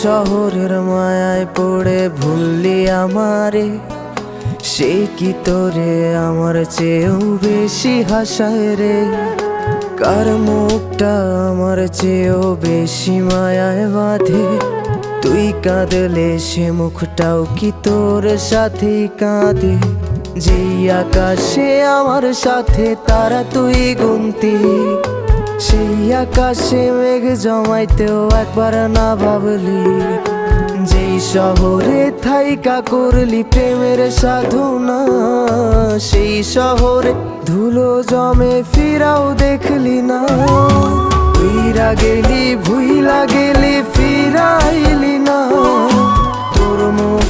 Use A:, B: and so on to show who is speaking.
A: শহরের মায়ায় পড়ে ভুললি আমারে, সে কি তোরে আমার চেয়েও বেশি হাসায় রে। কার মুখটা আমার চেয়েও বেশি মায়ায় বাঁধে, তুই কাঁদলে সে মুখটাও কি তোর সাথেই কাঁদে। যেই আকাশে আমার সাথে তারা তুই গুনতি, সেই আকাশে মেঘ জমাইতেও একবার না ভাবলি। যেই শহরে থাইকা করলি প্রেমের সাধনা, সেই শহরে ধুলো জমে ফিরাও দেখলি না। উইরা গেলি ভুইলা গেলি ফিরাইলি না, তোর মুখ